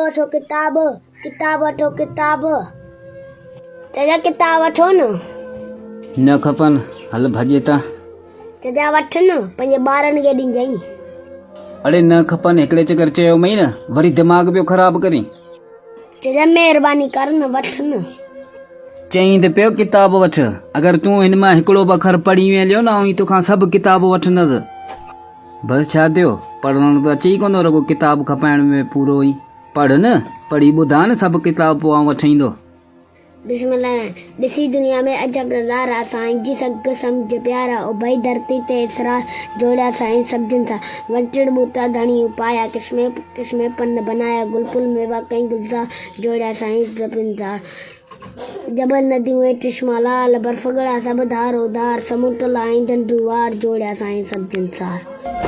वठो किताब किताब वठो किताब चजा किताब वठो न खपनि हल भॼे था। चजा वठ न पंहिंजे ॿारनि खे ॾिजाई। अड़े न खपनि हिकिड़े चकर चयो मई न वरी दिमाग़ पियो ख़राब करी। चजा महिरबानी कर न वठ न। चई त पियो किताब वठ अगरि तूं हिन मां हिकिड़ो ॿ अखर पढ़ी वेंदियो न ऐं तोखां सभु किताब वठंदसि। बसि छा थियो पढ़णु त अचे ई कोन रुगो किताब खपाइण में पूरो ई पढ़ न पढ़ी ॿुधा न सभु किताब पोइ वठींदो। बिस्मिल्लाह। ॾिसी दुनिया में अजब नज़ारा साईं जी सग सम्झ प्यारा ओ भाई धरती ते इसरा जोड़ा साईं सब्जिन सा वंटड़ बूटा धनी उपाया किस्में किस्में पन्न बनाया गुलफुल मेवा कई गुलजार जोड़ा साईं जबिनदार जबल नदियों चश्मालाल बर्फगड़ा सब धार उधार समुद्र लाइन डंडुवार जोड़ा साईं सब्जिन सार।